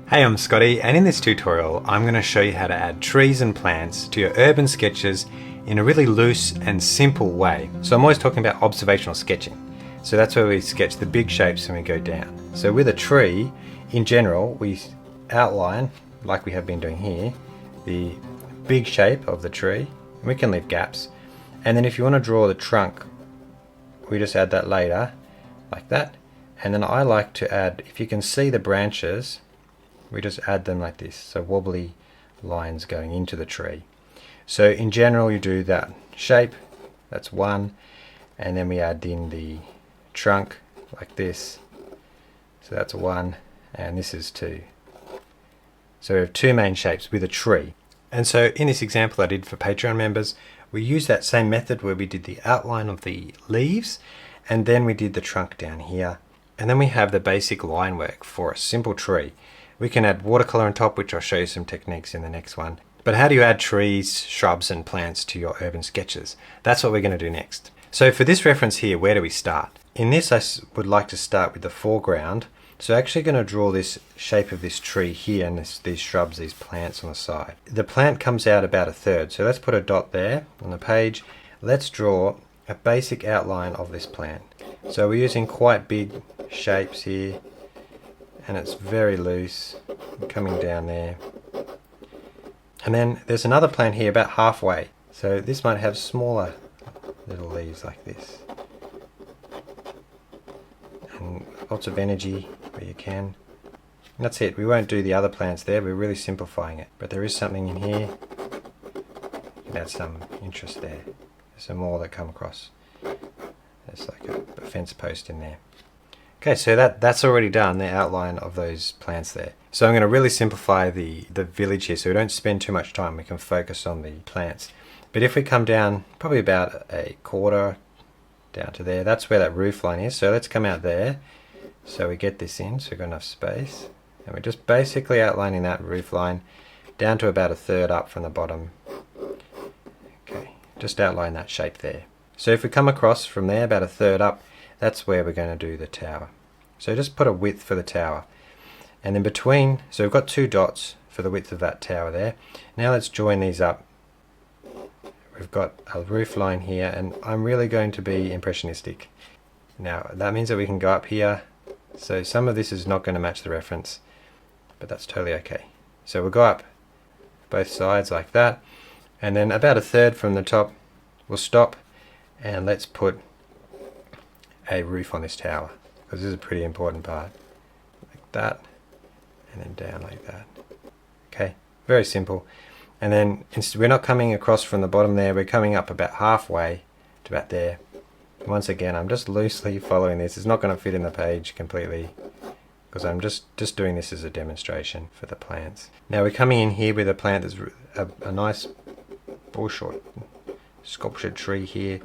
Hey, I'm Scotty, and in this tutorial I'm going to show you how to add trees and plants to your urban sketches in a really loose and simple way. So I'm always talking about observational sketching. So that's where we sketch the big shapes and we go down. So with a tree, in general, we outline, like we have been doing here, the big shape of the tree, and we can leave gaps. And then if you want to draw the trunk, we just add that later, like that. And then I like to add, if you can see the branches, we just add them like this, so wobbly lines going into the tree. So in general you do that shape, that's one, and then we add in the trunk like this, so that's one, and this is two. So we have two main shapes with a tree. And so in this example I did for Patreon members, we used that same method where we did the outline of the leaves, and then we did the trunk down here, and then we have the basic line work for a simple tree. We can add watercolor on top, which I'll show you some techniques in the next one. But how do you add trees, shrubs and plants to your urban sketches? That's what we're going to do next. So for this reference here, where do we start? In this I would like to start with the foreground. So I'm actually going to draw this shape of this tree here and these shrubs, these plants on the side. The plant comes out about a third, so let's put a dot there on the page. Let's draw a basic outline of this plant. So we're using quite big shapes here, and it's very loose, coming down there. And then there's another plant here about halfway, so this might have smaller little leaves like this, and lots of energy where you can. And that's it. We won't do the other plants there, we're really simplifying it, but there is something in here. You can add some interest there. There's some more that come across. There's like a fence post in there. Okay, so that's already done, the outline of those plants there. So I'm going to really simplify the village here so we don't spend too much time, we can focus on the plants. But if we come down probably about a quarter down to there, that's where that roof line is. So let's come out there, so we get this in, so we've got enough space. And we're just basically outlining that roof line down to about a third up from the bottom. Okay, just outline that shape there. So if we come across from there about a third up, that's where we're going to do the tower. So just put a width for the tower. And then between, so we've got two dots for the width of that tower there. Now let's join these up. We've got a roof line here, and I'm really going to be impressionistic. Now that means that we can go up here. So some of this is not going to match the reference, but that's totally okay. So we'll go up both sides like that. And then about a third from the top, we'll stop and let's put a roof on this tower, because this is a pretty important part, like that, and then down like that. Okay, very simple. And then we're not coming across from the bottom there, we're coming up about halfway to about there. Once again, I'm just loosely following this. It's not going to fit in the page completely, because I'm just doing this as a demonstration for the plants. Now we're coming in here with a plant that's a nice bush or sculptured tree here,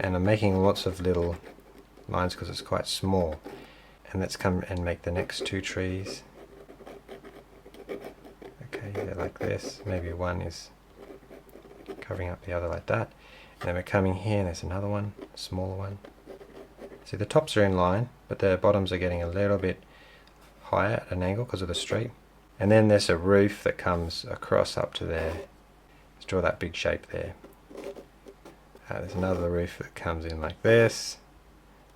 and I'm making lots of little lines because it's quite small. And let's come and make the next two trees. Okay, they're like this. Maybe one is covering up the other like that. And then we're coming here and there's another one, a smaller one. See, the tops are in line, but the bottoms are getting a little bit higher at an angle because of the street. And then there's a roof that comes across up to there. Let's draw that big shape there. There's another roof that comes in like this.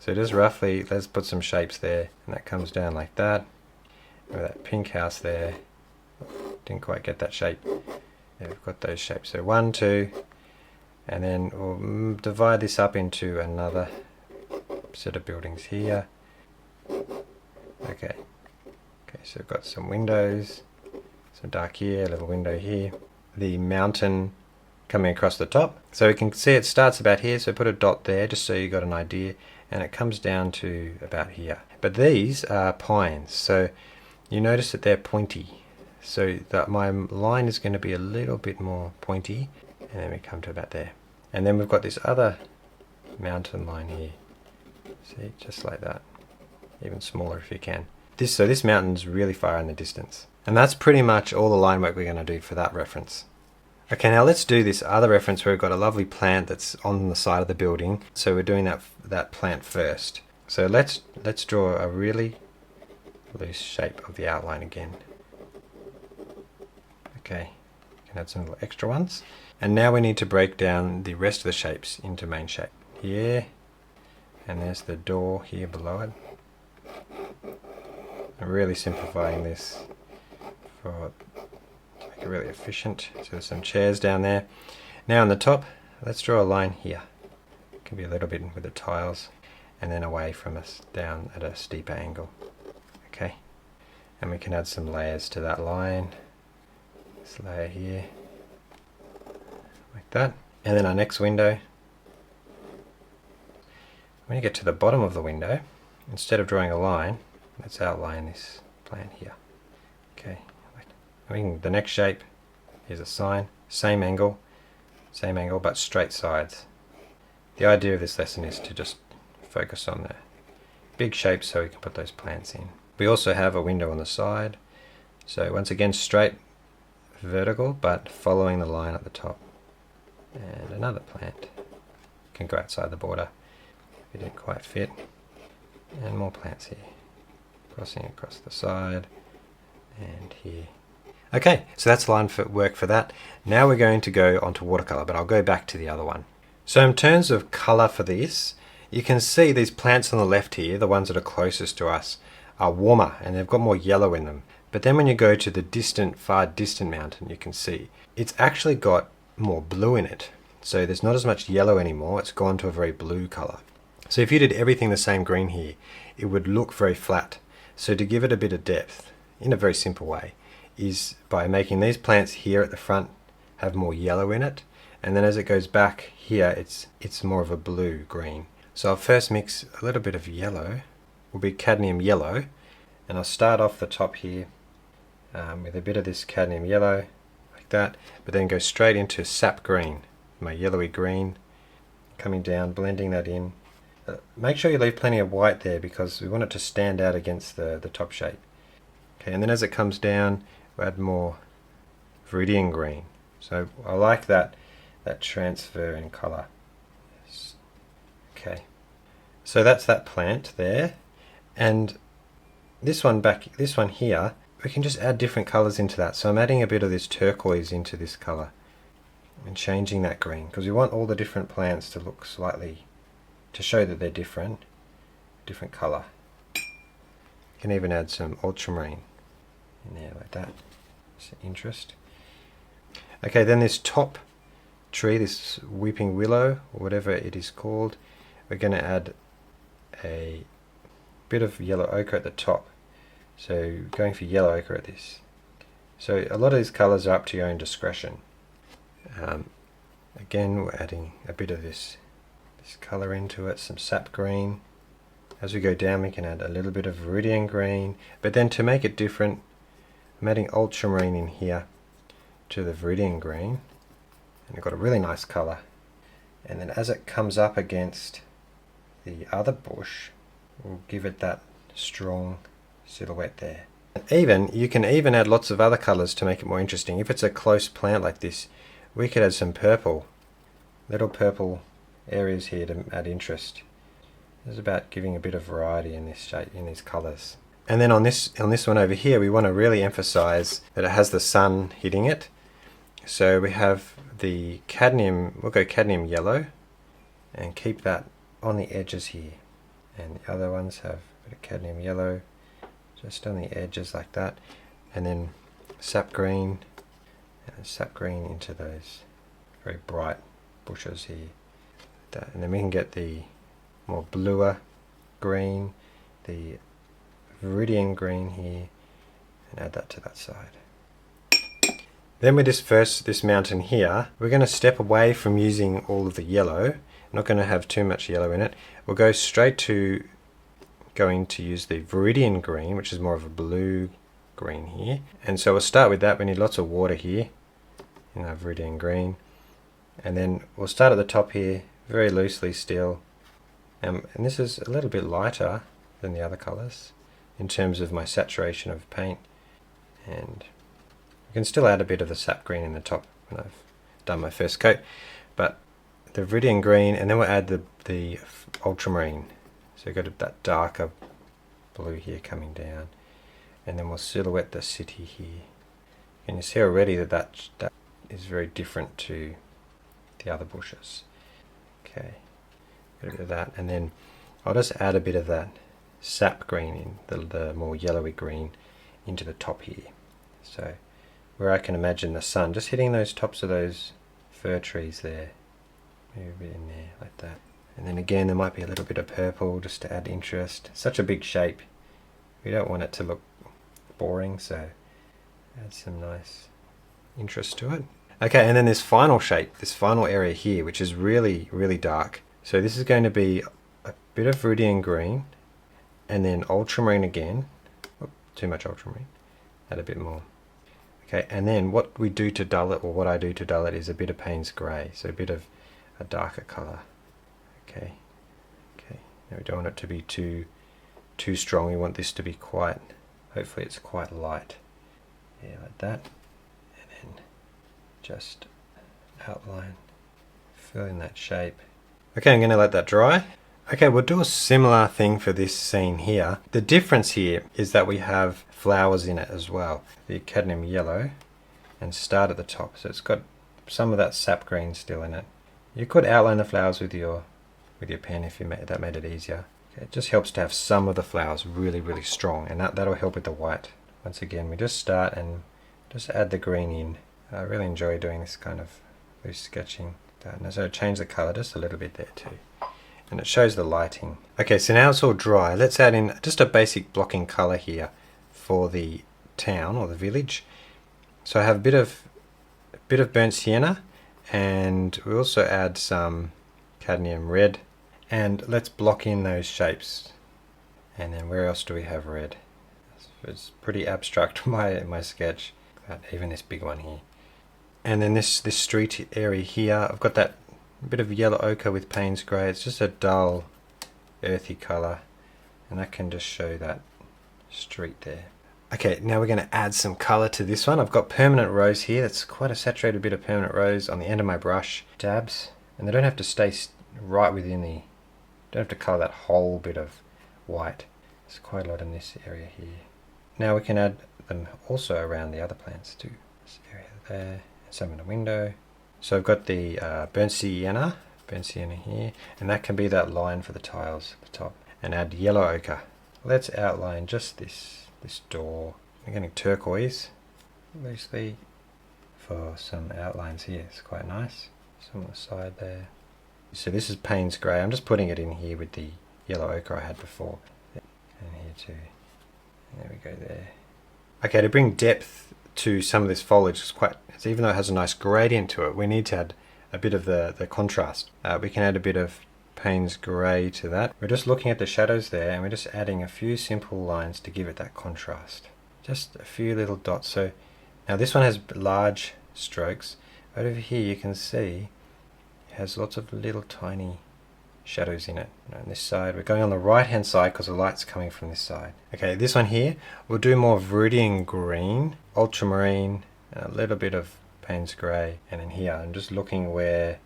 So just roughly, let's put some shapes there, and that comes down like that. With that pink house there, didn't quite get that shape. Yeah, we've got those shapes. So 1, 2, and then we'll divide this up into another set of buildings here. Okay, so we've got some windows, some dark here, a little window here. The mountain coming across the top. So we can see it starts about here, so put a dot there just so you got an idea. And it comes down to about here. But these are pines, so you notice that they're pointy. So that my line is going to be a little bit more pointy, and then we come to about there. And then we've got this other mountain line here. See, just like that. Even smaller if you can. So this mountain's really far in the distance. And that's pretty much all the line work we're going to do for that reference. Okay, now let's do this other reference where we've got a lovely plant that's on the side of the building. So we're doing that plant first. So let's draw a really loose shape of the outline again. Okay, you can add some little extra ones. And now we need to break down the rest of the shapes into main shape. Here, and there's the door here below it. I'm really simplifying this to make it really efficient. So there's some chairs down there. Now on the top, let's draw a line here. It can be a little bit with the tiles, and then away from us down at a steeper angle. Okay, and we can add some layers to that line. This layer here, like that. And then our next window, when you get to the bottom of the window, instead of drawing a line, let's outline this plan here. Okay, the next shape is a sign, same angle, but straight sides. The idea of this lesson is to just focus on the big shapes so we can put those plants in. We also have a window on the side, so once again straight, vertical, but following the line at the top. And another plant can go outside the border if it didn't quite fit. And more plants here, crossing across the side and here. Okay, so that's line work for that. Now we're going to go onto watercolor, but I'll go back to the other one. So in terms of color for this, you can see these plants on the left here, the ones that are closest to us, are warmer and they've got more yellow in them. But then when you go to the far distant mountain, you can see it's actually got more blue in it. So there's not as much yellow anymore, it's gone to a very blue color. So if you did everything the same green here, it would look very flat. So to give it a bit of depth, in a very simple way, is by making these plants here at the front have more yellow in it, and then as it goes back here, it's more of a blue-green. So I'll first mix a little bit of yellow, will be cadmium yellow, and I'll start off the top here with a bit of this cadmium yellow, like that, but then go straight into sap green, my yellowy green, coming down, blending that in. Make sure you leave plenty of white there because we want it to stand out against the top shape. Okay, and then as it comes down, we'll add more viridian green. So I like that transfer in color. Okay, so that's that plant there, and this one here, we can just add different colors into that. So I'm adding a bit of this turquoise into this color and changing that green because we want all the different plants to look slightly, to show that they're different color. You can even add some ultramarine in there like that. It's interest. Okay, then this top tree, this weeping willow, or whatever it is called, we're going to add a bit of yellow ochre at the top. So going for yellow ochre at this. So a lot of these colors are up to your own discretion. Again, we're adding a bit of this color into it, some sap green. As we go down, we can add a little bit of viridian green, but then to make it different, I'm adding ultramarine in here to the viridian green, and I've got a really nice color. And then as it comes up against the other bush, we'll give it that strong silhouette there. And you can even add lots of other colors to make it more interesting. If it's a close plant like this, we could add some purple, little purple areas here to add interest. It's about giving a bit of variety in this shape, in these colors. And then on this one over here, we want to really emphasize that it has the sun hitting it. So we have the cadmium, we'll go cadmium yellow and keep that on the edges here. And the other ones have a bit of cadmium yellow just on the edges like that. And then sap green, and sap green into those very bright bushes here. And then we can get the more bluer green, the viridian green here, and add that to that side. Then with this mountain here, we're going to step away from using all of the yellow. I'm not going to have too much yellow in it. We'll go straight to going to use the viridian green, which is more of a blue green here. And so we'll start with that. We need lots of water here in our viridian green. And then we'll start at the top here, very loosely still. And this is a little bit lighter than the other colors in terms of my saturation of paint. And you can still add a bit of the sap green in the top when I've done my first coat. But the viridian green, and then we'll add the ultramarine. So we've got that darker blue here coming down. And then we'll silhouette the city here And you see already that is very different to the other bushes. Okay, a bit of that, and then I'll just add a bit of that sap green in, the more yellowy green, into the top here. So where I can imagine the sun just hitting those tops of those fir trees there. Maybe a bit in there, like that. And then again, there might be a little bit of purple just to add interest. Such a big shape. We don't want it to look boring, so add some nice interest to it. Okay, and then this final shape, this final area here, which is really, really dark. So this is going to be a bit of Viridian green, and then ultramarine again. Oop, too much ultramarine. Add a bit more. Okay, and then what we do to dull it, or what I do to dull it, is a bit of Payne's grey, so a bit of a darker colour. Okay, now we don't want it to be too strong. We want this to be quite, hopefully it's quite light. Yeah, like that. And then just outline, fill in that shape. Okay, I'm going to let that dry. Okay, we'll do a similar thing for this scene here. The difference here is that we have flowers in it as well. The cadmium yellow, and start at the top. So it's got some of that sap green still in it. You could outline the flowers with your pen if that made it easier. Okay, it just helps to have some of the flowers really, really strong, and that'll help with the white. Once again, we just start and just add the green in. I really enjoy doing this kind of loose sketching. And so change the color just a little bit there too. And it shows the lighting. Okay, so now it's all dry. Let's add in just a basic blocking color here for the town or the village. So I have a bit of burnt sienna, and we also add some cadmium red. And let's block in those shapes. And then where else do we have red? It's pretty abstract, my sketch. Even this big one here. And then this street area here, I've got that bit of yellow ochre with Payne's grey. It's just a dull, earthy colour, and that can just show that street there. Okay, now we're going to add some colour to this one. I've got permanent rose here. That's quite a saturated bit of permanent rose on the end of my brush. Dabs, and they don't have to stay right within the, don't have to colour that whole bit of white. There's quite a lot in this area here. Now we can add them also around the other plants too. This area there. Some in the window. So I've got the burnt sienna here, and that can be that line for the tiles at the top. And add yellow ochre. Let's outline just this door. I'm getting turquoise loosely for some outlines here. It's quite nice. Some on the side there. So this is Payne's grey. I'm just putting it in here with the yellow ochre I had before. And here too. There we go there. Okay, to bring depth to some of this foliage, even though it has a nice gradient to it, we need to add a bit of the contrast. We can add a bit of Payne's grey to that. We're just looking at the shadows there, and we're just adding a few simple lines to give it that contrast. Just a few little dots. So now this one has large strokes, but over here you can see it has lots of little tiny shadows in it. On this side, we're going on the right hand side because the light's coming from this side. Okay, this one here, we'll do more Viridian green, ultramarine, and a little bit of Payne's grey, and in here I'm just looking where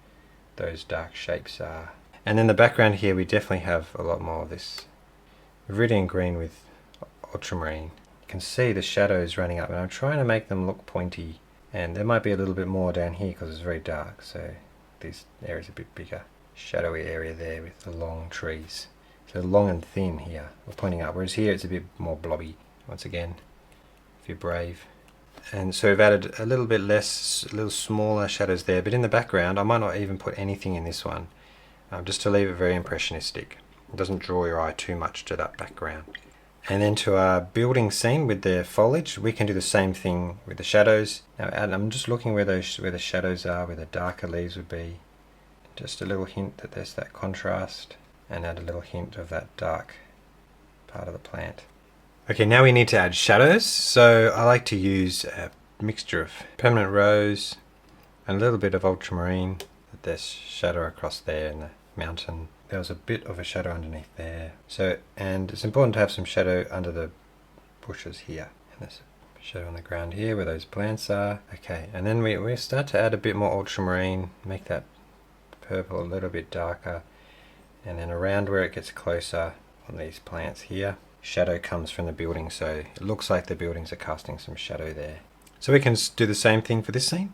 those dark shapes are. And then the background here, we definitely have a lot more of this Viridian green with ultramarine. You can see the shadows running up, and I'm trying to make them look pointy, and there might be a little bit more down here because it's very dark, so this area's a bit bigger. Shadowy area there with the long trees. So long and thin here, we're pointing up, whereas here it's a bit more blobby. Once again, if you're brave. And so we've added a little bit less, a little smaller shadows there, but in the background I might not even put anything in this one, just to leave it very impressionistic. It doesn't draw your eye too much to that background. And then to our building scene with the foliage, we can do the same thing with the shadows. Now I'm just looking where the shadows are, where the darker leaves would be. Just a little hint that there's that contrast, and add a little hint of that dark part of the plant. Okay, now we need to add shadows. So I like to use a mixture of permanent rose and a little bit of ultramarine. There's shadow across there in the mountain. There was a bit of a shadow underneath there. So, and it's important to have some shadow under the bushes here. And there's a shadow on the ground here where those plants are. Okay, and then we start to add a bit more ultramarine, make that purple a little bit darker, and then around where it gets closer on these plants here, shadow comes from the building, so it looks like the buildings are casting some shadow there. So we can do the same thing for this scene,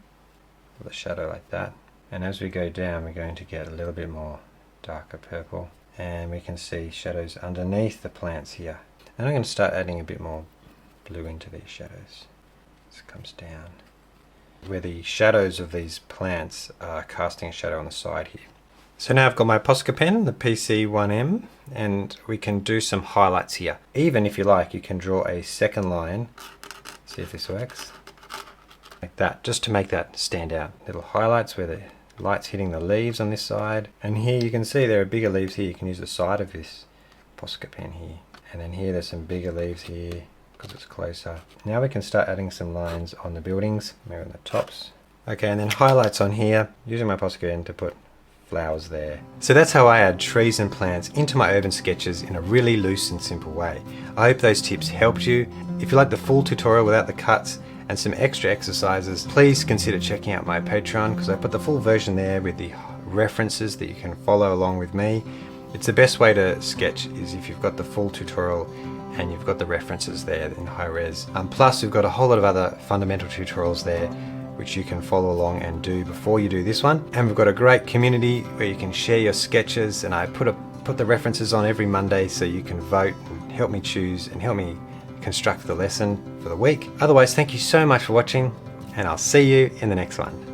with a shadow like that. And as we go down, we're going to get a little bit more darker purple. And we can see shadows underneath the plants here. And I'm going to start adding a bit more blue into these shadows. This comes down, where the shadows of these plants are casting a shadow on the side here. So now I've got my Posca pen, the PC1M, and we can do some highlights here. Even if you like, you can draw a second line. See if this works. Like that, just to make that stand out. Little highlights where the light's hitting the leaves on this side. And here you can see there are bigger leaves here. You can use the side of this Posca pen here. And then here there's some bigger leaves here because it's closer. Now we can start adding some lines on the buildings, maybe on the tops. Okay, and then highlights on here, using my Posca pen to put flowers there. So that's how I add trees and plants into my urban sketches in a really loose and simple way. I hope those tips helped you. If you like the full tutorial without the cuts and some extra exercises, please consider checking out my Patreon, because I put the full version there with the references that you can follow along with me. It's the best way to sketch is if you've got the full tutorial and you've got the references there in high res. Plus we've got a whole lot of other fundamental tutorials there which you can follow along and do before you do this one. And we've got a great community where you can share your sketches, and I put the references on every Monday so you can vote and help me choose and help me construct the lesson for the week. Otherwise, thank you so much for watching, and I'll see you in the next one.